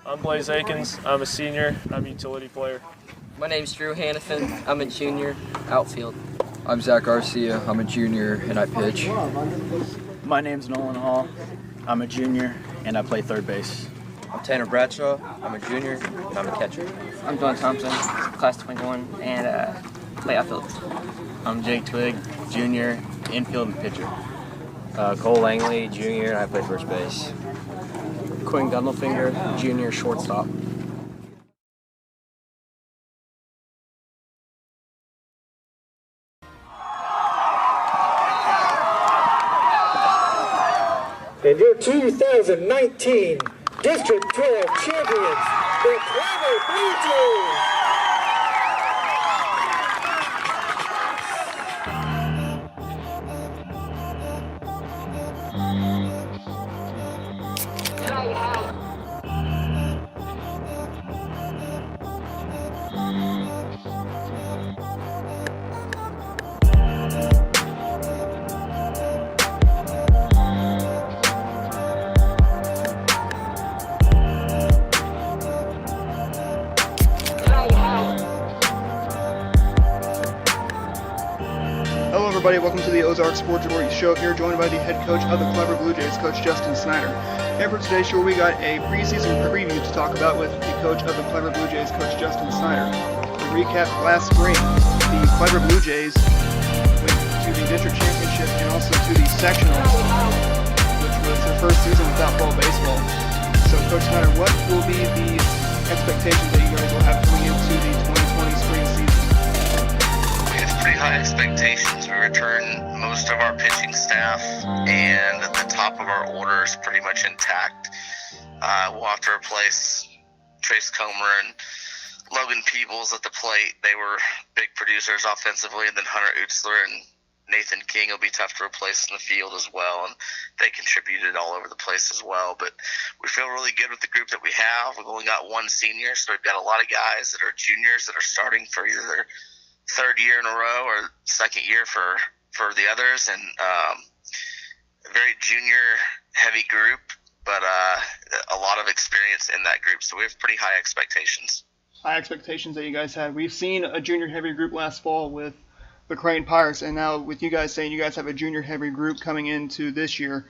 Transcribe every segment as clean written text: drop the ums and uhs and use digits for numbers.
I'm Blaze Akins. I'm a senior. I'm a utility player. My name's Drew Hannafin. I'm a junior, outfield. I'm Zach Garcia. I'm a junior and I pitch. My name's Nolan Hall. I'm a junior and I play third base. I'm Tanner Bradshaw. I'm a junior and I'm a catcher. I'm John Thompson, class 21, and play outfield. I'm Jake Twig, junior, infield and pitcher. Cole Langley, junior, and I play first base. Quinn Gundelfinger, junior, shortstop. And your 2019 District 12 champions, the Clever BlueJays. Hello everybody, welcome to the Ozarks Sports Report show. Here joined by the head coach of the Clever BlueJays, Coach Justin Snider. And for today's show, we got a preseason preview to talk about with the coach of the Clever BlueJays, Coach Justin Snider. To recap last spring, the Clever BlueJays went to the district championship and also to the sectionals, which was their first season without fall baseball. So Coach Snider, what will be the expectations that you guys will have coming into the 2020 spring season? Pretty high expectations. We return most of our pitching staff, and the top of our order is pretty much intact. We'll have to replace Trace Comer and Logan Peebles at the plate. They were big producers offensively, and then Hunter Utzler and Nathan King will be tough to replace in the field as well, and they contributed all over the place as well. But we feel really good with the group that we have. We've only got one senior, so we've got a lot of guys that are juniors that are starting for either their third year in a row or second year for the others, and a very junior heavy group, but a lot of experience in that group, so we have pretty high expectations. High expectations that you guys had. We've seen a junior heavy group last fall with the Creighton Pirates, and now with you guys saying you guys have a junior heavy group coming into this year.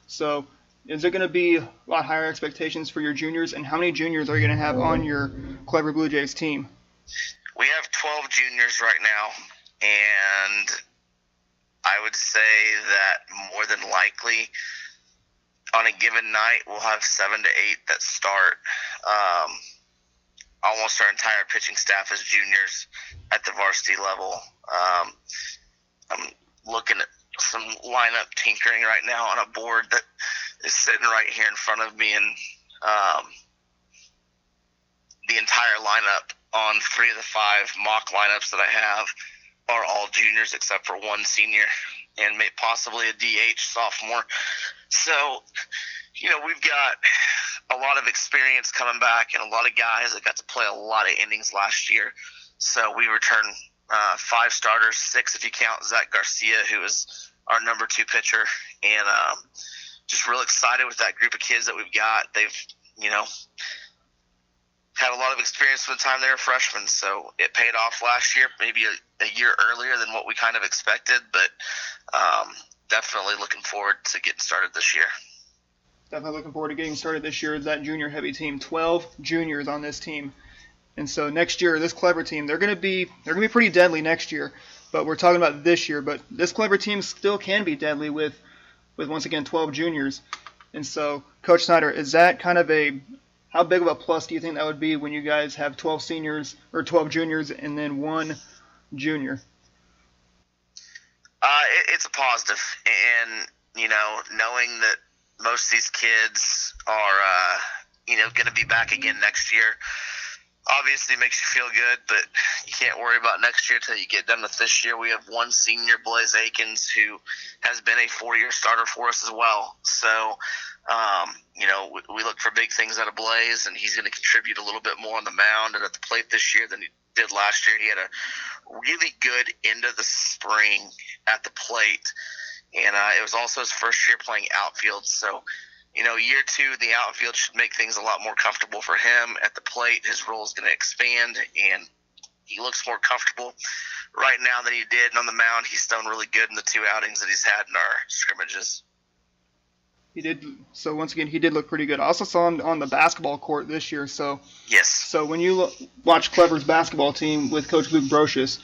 So is there going to be a lot higher expectations for your juniors, and how many juniors are you going to have on your Clever BlueJays team? We have 12 juniors right now, and I would say that more than likely on a given night we'll have 7 to 8 that start. Almost our entire pitching staff is juniors at the varsity level. I'm looking at some lineup tinkering right now on a board that is sitting right here in front of me, and the entire lineup on 3 of the 5 mock lineups that I have are all juniors except for one senior and possibly a DH sophomore. So, we've got a lot of experience coming back and a lot of guys that got to play a lot of innings last year. So we return 5 starters, 6 if you count Zach Garcia, who is our number 2 pitcher, and just real excited with that group of kids that we've got. They've, had a lot of experience from the time they were freshmen, so it paid off last year, maybe a year earlier than what we kind of expected, but definitely looking forward to getting started this year. Definitely looking forward to getting started this year as that junior heavy team. 12 juniors on this team. And so next year, this Clever team, they're going to be pretty deadly next year, but we're talking about this year. But this Clever team still can be deadly with once again 12 juniors. And so, Coach Snider, is that kind of how big of a plus do you think that would be when you guys have 12 seniors or 12 juniors and then one junior? It's a positive, and knowing that most of these kids are going to be back again next year, obviously makes you feel good, but you can't worry about next year until you get done with this year. We have one senior, Blaze Akins, who has been a 4-year starter for us as well. So, we look for big things out of Blaze, and he's going to contribute a little bit more on the mound and at the plate this year than he did last year. He had a really good end of the spring at the plate, and it was also his first year playing outfield. So Year 2 in the outfield should make things a lot more comfortable for him. At the plate, his role is going to expand, and he looks more comfortable right now than he did. And on the mound, he's done really good in the 2 outings that he's had in our scrimmages. He did. So once again, he did look pretty good. I also saw him on the basketball court this year. So yes. So when you watch Clever's basketball team with Coach Luke Brocious,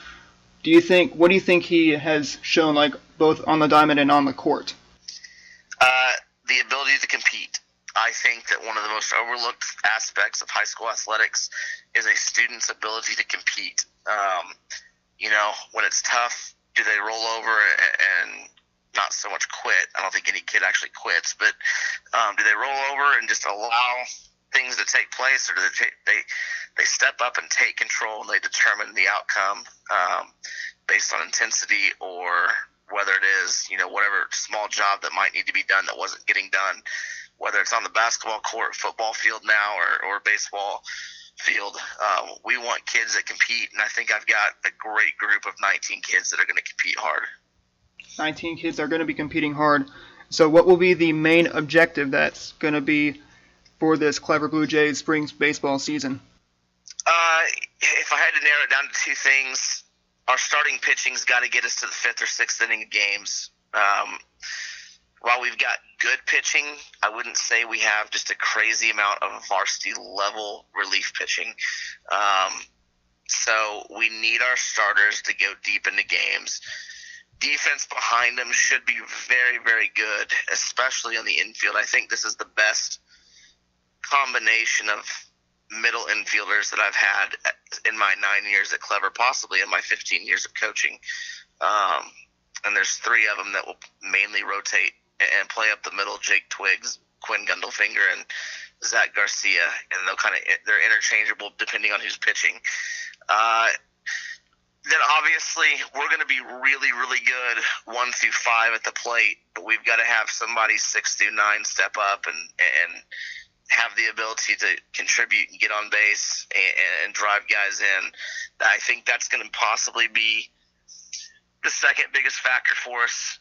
what do you think he has shown, like both on the diamond and on the court? The ability to compete. I think that one of the most overlooked aspects of high school athletics is a student's ability to compete. When it's tough, do they roll over and not so much quit? I don't think any kid actually quits, but do they roll over and just allow things to take place, or do they step up and take control and they determine the outcome based on intensity, or whether it is, whatever small job that might need to be done that wasn't getting done, whether it's on the basketball court, football field now, or baseball field. We want kids that compete, and I think I've got a great group of 19 kids that are going to compete hard. 19 kids are going to be competing hard. So what will be the main objective that's going to be for this Clever Blue Jays spring baseball season? If I had to narrow it down to 2 things, our starting pitching's got to get us to the 5th or 6th inning of games. While we've got good pitching, I wouldn't say we have just a crazy amount of varsity-level relief pitching. So we need our starters to go deep into games. Defense behind them should be very, very good, especially on the infield. I think this is the best combination of middle infielders that I've had in my 9 years at Clever, possibly in my 15 years of coaching. And there's 3 of them that will mainly rotate and play up the middle: Jake Twiggs, Quinn Gundelfinger, and Zach Garcia. And they're interchangeable depending on who's pitching. Then obviously we're going to be really, really good 1 through 5 at the plate, but we've got to have somebody 6 through 9 step up and have the ability to contribute and get on base and drive guys in. I think that's going to possibly be the second biggest factor for us,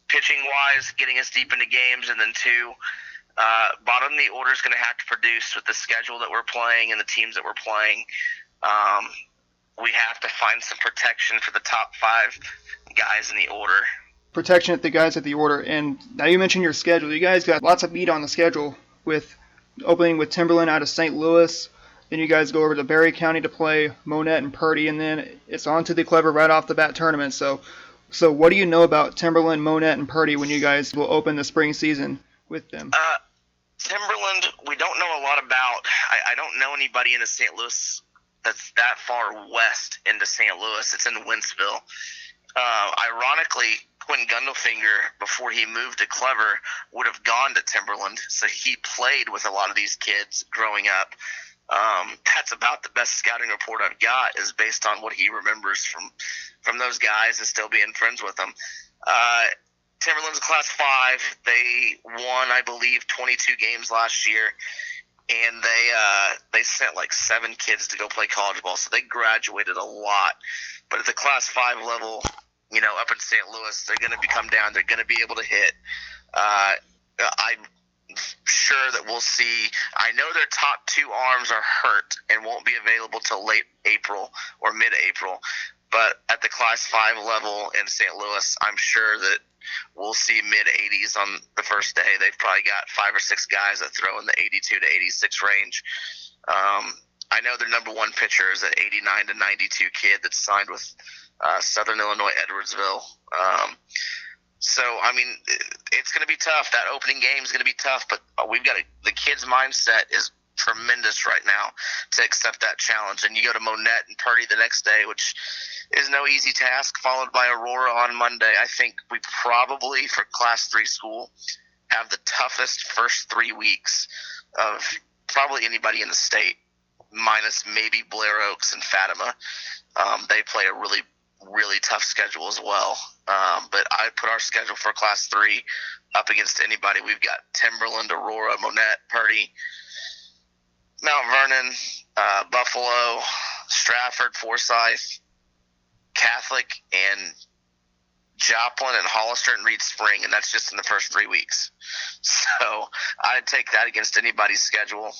pitching-wise, getting us deep into games, and then 2, bottom of the order is going to have to produce with the schedule that we're playing and the teams that we're playing. We have to find some protection for the top 5 guys in the order. Protection at the guys at the order. And now you mentioned your schedule. You guys got lots of meat on the schedule, with opening with Timberland out of St. Louis. Then you guys go over to Berry County to play Monette and Purdy, and then it's on to the Clever right off the bat tournament. So what do you know about Timberland, Monette, and Purdy when you guys will open the spring season with them? Timberland, we don't know a lot about. I don't know anybody in the St. Louis that's that far west into St. Louis. It's in Wentzville. Ironically, Quinn Gundelfinger, before he moved to Clever, would have gone to Timberland, so he played with a lot of these kids growing up. That's about the best scouting report I've got, is based on what he remembers from those guys and still being friends with them. Timberland's a Class 5. They won, I believe, 22 games last year, and they sent like 7 kids to go play college ball, so they graduated a lot. But at the Class 5 level, up in St. Louis, they're going to come down. They're going to be able to hit. I'm sure that we'll see. I know their top 2 arms are hurt and won't be available till late April or mid-April. But at the Class 5 level in St. Louis, I'm sure that we'll see mid-80s on the first day. They've probably got 5 or 6 guys that throw in the 82 to 86 range. I know their number 1 pitcher is an 89 to 92 kid that's signed with Southern Illinois Edwardsville. So, I mean, it's going to be tough. That opening game is going to be tough, but the kid's mindset is tremendous right now to accept that challenge. And you go to Monette and Purdy the next day, which is no easy task, followed by Aurora on Monday. I think we probably, for Class 3 school, have the toughest first 3 weeks of probably anybody in the state, minus maybe Blair Oaks and Fatima. They play a really, really tough schedule as well. But I put our schedule for Class 3 up against anybody. We've got Timberland, Aurora, Monette, Purdy, Mount Vernon, Buffalo, Stratford, Forsyth, Catholic, and Joplin and Hollister and Reed Spring, and that's just in the first 3 weeks. So I'd take that against anybody's schedule.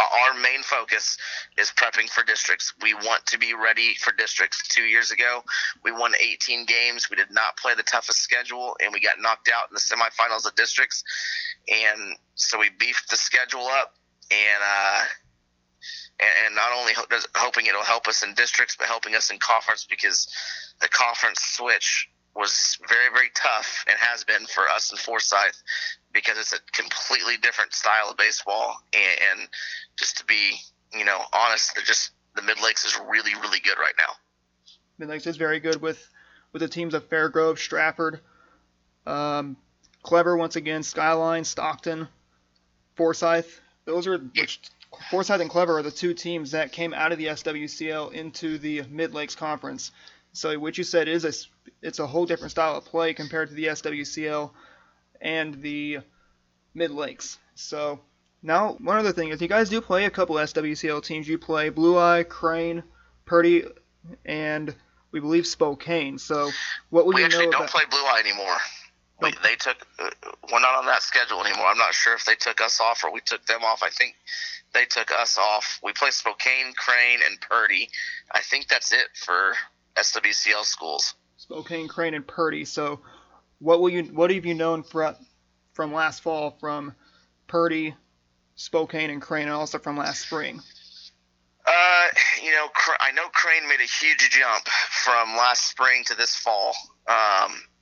Our main focus is prepping for districts. We want to be ready for districts. 2 years ago, we won 18 games. We did not play the toughest schedule, and we got knocked out in the semifinals of districts. And so we beefed the schedule up, and not only hoping it'll help us in districts, but helping us in conference, because the conference switch was very, very tough and has been for us in Forsyth, because it's a completely different style of baseball. And just to be, honest, the Mid-Lakes is really, really good right now. Mid-Lakes is very good with the teams of Fairgrove, Stratford, Clever once again, Skyline, Stockton, Forsyth. Forsyth and Clever are the two teams that came out of the SWCL into the Mid-Lakes Conference. So what you said is it's a whole different style of play compared to the SWCL and the Mid-Lakes. So now, one other thing, if you guys do play a couple SWCL teams, you play Blue Eye, Crane, Purdy, and we believe Spokane. So what will you know about... We actually don't play Blue Eye anymore. We're not on that schedule anymore. I'm not sure if they took us off or we took them off. I think they took us off. We play Spokane, Crane, and Purdy. I think that's it for SWCL schools. Spokane, Crane, and Purdy. So what have you known from last fall from Purdy, Spokane, and Crane, and also from last spring? I know Crane made a huge jump from last spring to this fall.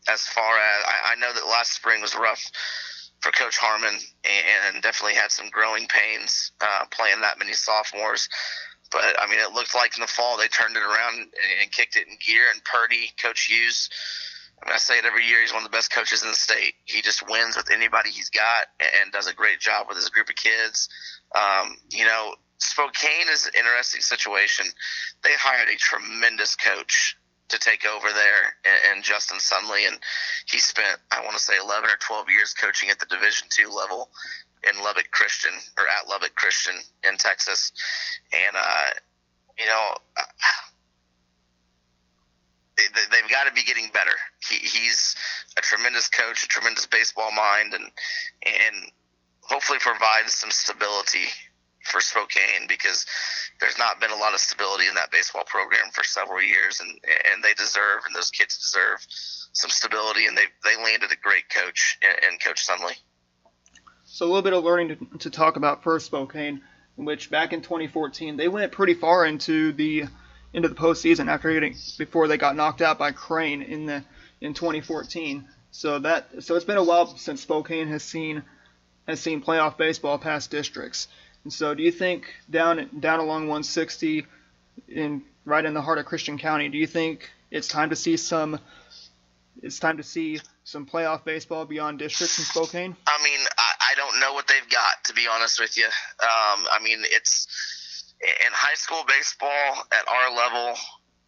As far as I know that last spring was rough for Coach Harmon, and definitely had some growing pains playing that many sophomores. But, it looked like in the fall they turned it around and kicked it in gear. And Purdy, Coach Hughes, I say it every year, he's one of the best coaches in the state. He just wins with anybody he's got and does a great job with his group of kids. Spokane is an interesting situation. They hired a tremendous coach to take over there, and Justin Sunley, and he spent, I want to say, 11 or 12 years coaching at the Division II level in Lubbock Christian, or at Lubbock Christian in Texas. And they've got to be getting better. He's a tremendous coach, a tremendous baseball mind, and hopefully provides some stability for Spokane, because there's not been a lot of stability in that baseball program for several years, and they deserve, and those kids deserve some stability, and they landed a great coach in Coach Sunley. So a little bit of learning to talk about first Spokane, in which back in 2014 they went pretty far into the postseason before they got knocked out by Crane in 2014. So it's been a while since Spokane has seen playoff baseball past districts. And so do you think down along 160 right in the heart of Christian County, do you think it's time to see some playoff baseball beyond districts in Spokane? I don't know what they've got, to be honest with you. It's in high school baseball at our level,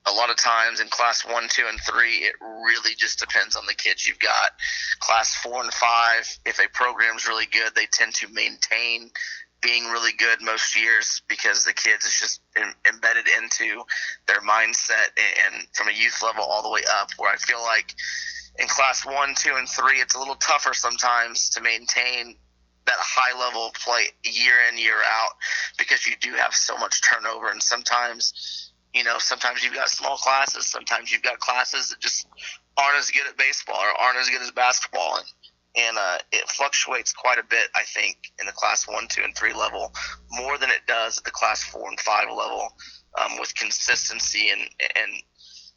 a lot of times in class 1, 2, and 3, it really just depends on the kids you've got. Class 4 and 5, if a program's really good, they tend to maintain being really good most years, because the kids is just embedded into their mindset, and from a youth level all the way up, where I feel like in class 1, 2, and 3, it's a little tougher sometimes to maintain that high level of play year in, year out, because you do have so much turnover. And sometimes you've got small classes, sometimes you've got classes that just aren't as good at baseball or aren't as good as basketball. And it fluctuates quite a bit, I think, in the class 1, 2, and 3 level, more than it does at the class 4 and 5 level, with consistency and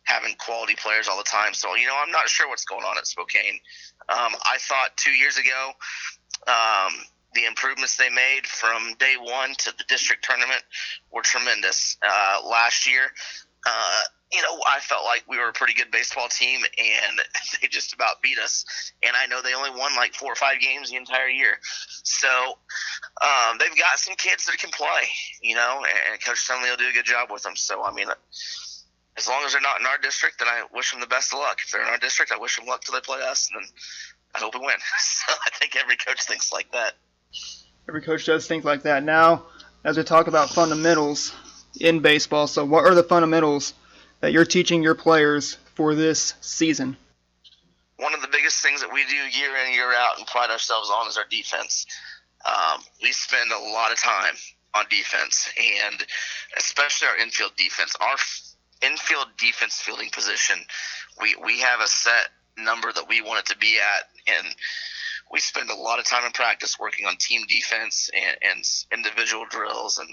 having quality players all the time. So, I'm not sure what's going on at Spokane. I thought 2 years ago, the improvements they made from day one to the district tournament were tremendous. Last year, I felt like we were a pretty good baseball team, and they just about beat us. And I know they only won like 4 or 5 games the entire year. So they've got some kids that can play, and Coach Sunley will do a good job with them. So, as long as they're not in our district, then I wish them the best of luck. If they're in our district, I wish them luck till they play us, and then I hope we win. So I think every coach thinks like that. Every coach does think like that. Now, as we talk about fundamentals in baseball, so what are the fundamentals that you're teaching your players for this season? One of the biggest things that we do year in, year out and pride ourselves on is our defense. We spend a lot of time on defense, and especially our infield defense. Our infield defense fielding position, we have a set number that we want it to be at, and we spend a lot of time in practice working on team defense and individual drills and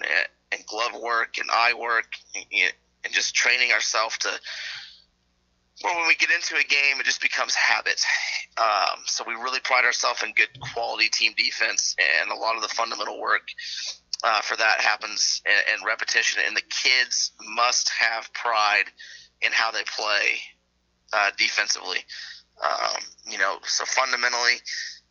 glove work and eye work and just training ourselves to, well, when we get into a game, it just becomes habit. So we really pride ourselves in good quality team defense, and a lot of the fundamental work for that happens in repetition. And the kids must have pride in how they play defensively. So fundamentally,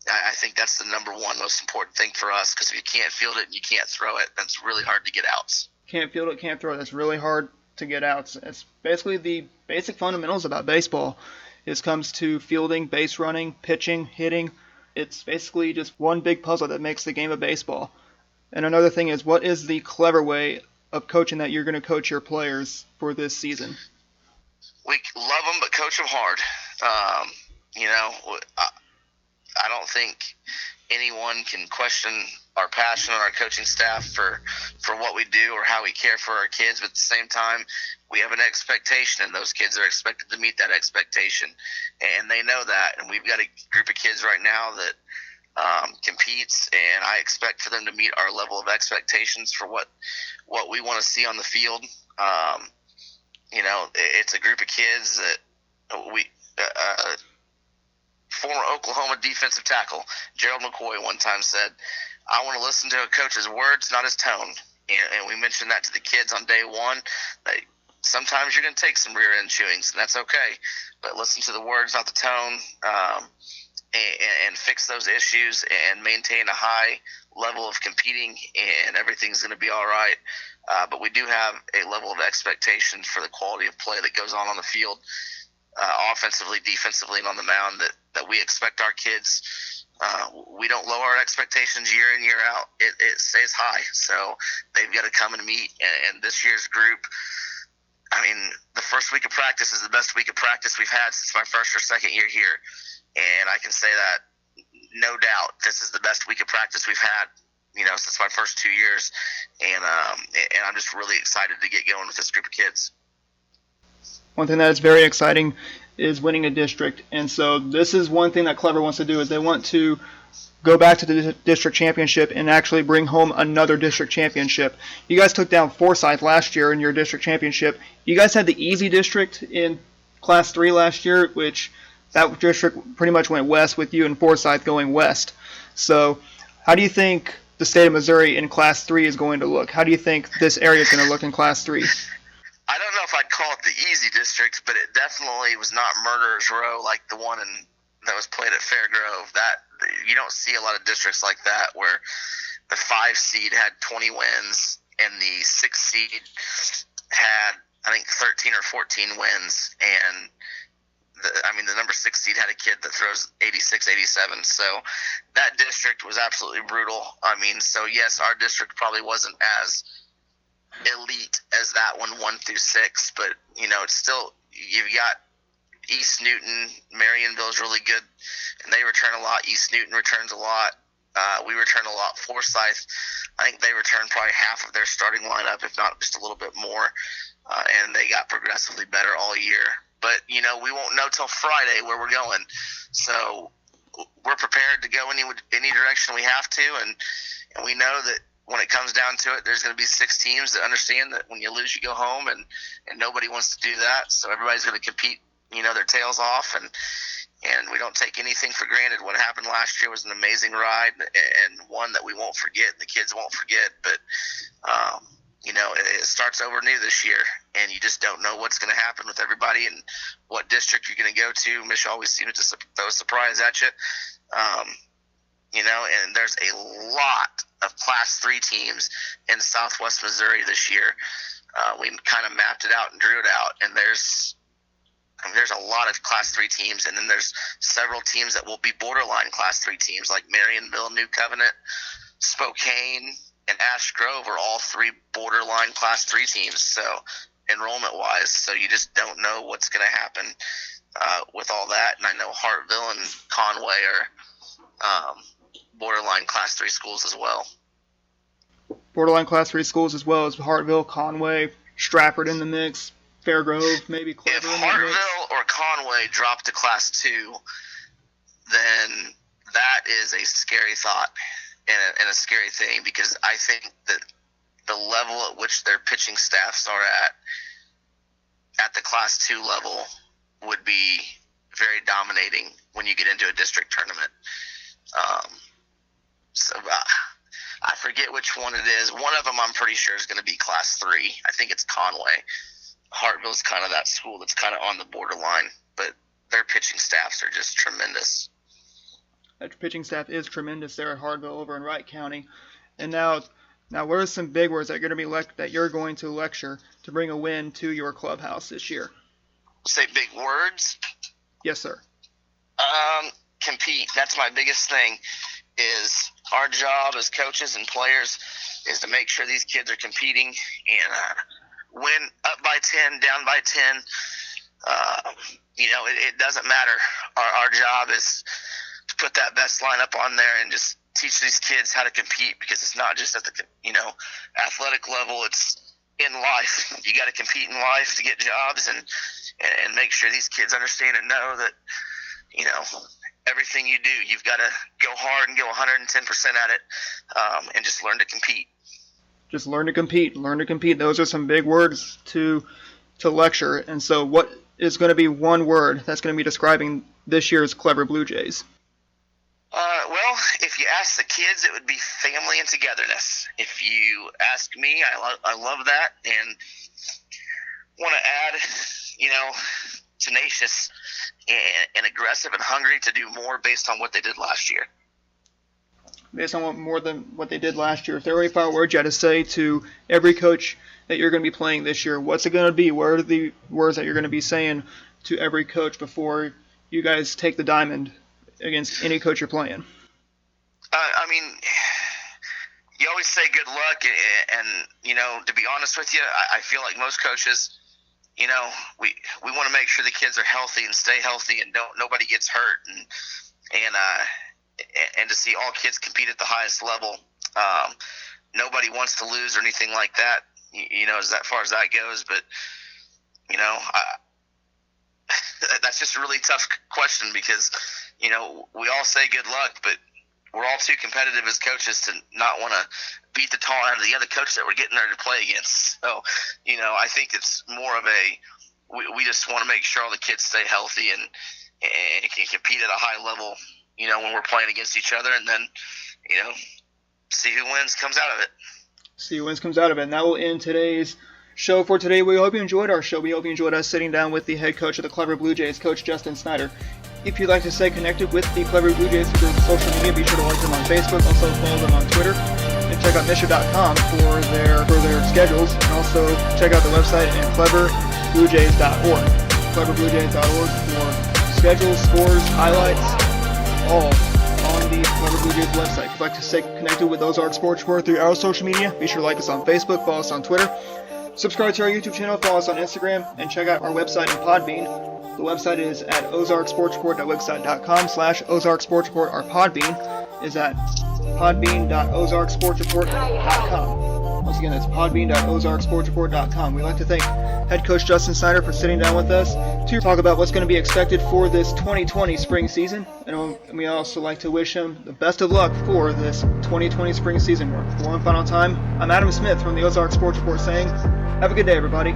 I think that's the number one most important thing for us, because if you can't field it and you can't throw it, that's really hard to get outs. Can't field it, can't throw it. That's really hard to get outs. It's basically the basic fundamentals about baseball. It comes to fielding, base running, pitching, hitting. It's basically just one big puzzle that makes the game of baseball. And another thing is, what is the clever way of coaching that you're going to coach your players for this season? We love them, but coach them hard. I don't think anyone can question our passion on our coaching staff for what we do or how we care for our kids, but at the same time, we have an expectation, and those kids are expected to meet that expectation, and they know that. And we've got a group of kids right now that competes, and I expect for them to meet our level of expectations for what we want to see on the field. It's a group of kids that we former Oklahoma defensive tackle Gerald McCoy one time said, "I want to listen to a coach's words, not his tone." And we mentioned that to the kids on day one. That sometimes you're going to take some rear end chewings, and that's okay. But listen to the words, not the tone, and fix those issues and maintain a high level of competing, and everything's going to be all right. But we do have a level of expectation for the quality of play that goes on the field, offensively, defensively, and on the mound, that we expect our kids. We don't lower our expectations year in, year out. It stays high. So they've got to come and meet. And this year's group, the first week of practice is the best week of practice we've had since my first or second year here. And I can say that, no doubt, this is the best week of practice we've had, since my first 2 years. And I'm just really excited to get going with this group of kids. One thing that is very exciting is winning a district. And so this is one thing that Clever wants to do, is they want to go back to the district championship and actually bring home another district championship. You guys took down Forsyth last year in your district championship. You guys had the easy district in Class 3 last year, which that district pretty much went west with you and Forsyth going west. So how do you think the state of Missouri in Class 3 is going to look? How do you think this area is going to look in Class 3? I don't know if I'd call it the easy district, but it definitely was not Murderer's Row like the one that was played at Fairgrove. That you don't see a lot of districts like that, where the 5 seed had 20 wins and the 6 seed had, I think, 13 or 14 wins, and the number 6 seed had a kid that throws 86, 87. So that district was absolutely brutal. So yes, our district probably wasn't as elite as that one, 1 through 6, but it's still, you've got East Newton, Marionville's really good, and they return a lot. East Newton returns a lot. We return a lot. Forsyth, I think they return probably half of their starting lineup, if not just a little bit more, and they got progressively better all year. But we won't know till Friday where we're going, so we're prepared to go any direction we have to, and we know that when it comes down to it, there's going to be 6 teams that understand that when you lose, you go home, and nobody wants to do that. So everybody's going to compete, their tails off, and we don't take anything for granted. What happened last year was an amazing ride, and one that we won't forget, the kids won't forget. But it starts over new this year, and you just don't know what's going to happen with everybody and what district you're going to go to. Mich always seems to throw a surprise at you. And there's a lot of Class 3 teams in Southwest Missouri this year. We kind of mapped it out and drew it out, and there's a lot of Class 3 teams, and then there's several teams that will be borderline Class 3 teams, like Marionville, New Covenant, Spokane, and Ash Grove are all 3 borderline Class 3 teams. So enrollment-wise, so you just don't know what's going to happen with all that. And I know Hartville and Conway are borderline Class 3 schools as well. Borderline Class 3 schools as well as Hartville, Conway, Stratford in the mix, Fairgrove, maybe Clever in the mix. If Hartville or Conway drop to Class 2, then that is a scary thought and a scary thing, because I think that the level at which their pitching staffs are at the Class 2 level would be very dominating when you get into a district tournament. I forget which one it is. One of them I'm pretty sure is going to be Class 3. I think it's Conway. Hartville's kind of that school that's kind of on the borderline, but their pitching staffs are just tremendous. That pitching staff is tremendous there at Hartville over in Wright County. And now what are some big words that you're going to lecture to bring a win to your clubhouse this year? Say big words? Yes, sir. Compete. That's my biggest thing. Is our job as coaches and players is to make sure these kids are competing and win up by 10, down by 10. It doesn't matter. Our job is to put that best lineup on there and just teach these kids how to compete, because it's not just at the athletic level, it's in life. You got to compete in life to get jobs, and make sure these kids understand and know that everything you do, you've got to go hard and go 110% at it, and just learn to compete. Just learn to compete. Learn to compete. Those are some big words to lecture. And so what is going to be one word that's going to be describing this year's Clever Blue Jays? Well, if you ask the kids, it would be family and togetherness. If you ask me, I love that, and want to add, tenacious and aggressive and hungry to do more based on what they did last year. Based on more than what they did last year. If there were any final words you had to say to every coach that you're going to be playing this year, what's it going to be? What are the words that you're going to be saying to every coach before you guys take the diamond against any coach you're playing? You always say good luck, and to be honest with you, I feel like most coaches, we want to make sure the kids are healthy and stay healthy and nobody gets hurt, and to see all kids compete at the highest level. Nobody wants to lose or anything like that, as far as that goes. But, that's just a really tough question, because, we all say good luck, but we're all too competitive as coaches to not want to beat the tar out of the other coach that we're getting there to play against. So, I think it's more of we just want to make sure all the kids stay healthy and can compete at a high level, when we're playing against each other, and then, see who wins comes out of it. See who wins comes out of it. And that will end today's show for today. We hope you enjoyed our show. We hope you enjoyed us sitting down with the head coach of the Clever Blue Jays, Coach Justin Snider. If you'd like to stay connected with the Clever Blue Jays through social media, be sure to like them on Facebook, also follow them on Twitter, and check out Misha.com for their schedules, and also check out the website at cleverbluejays.org. Cleverbluejays.org for schedules, scores, highlights, all on the Clever Blue Jays website. If you'd like to stay connected with Ozarks Sports Report through our social media, be sure to like us on Facebook, follow us on Twitter, subscribe to our YouTube channel, follow us on Instagram, and check out our website and Podbean. The website is at ozarksportsreport.wixsite.com/ozarksportsreport. Our Podbean is at podbean.ozarksportsreport.com. Once again, that's podbean.ozarksportsreport.com. We'd like to thank head coach Justin Snider for sitting down with us to talk about what's going to be expected for this 2020 spring season. And we also like to wish him the best of luck for this 2020 spring season. For one final time, I'm Adam Smith from the Ozark Sports Report saying, have a good day, everybody.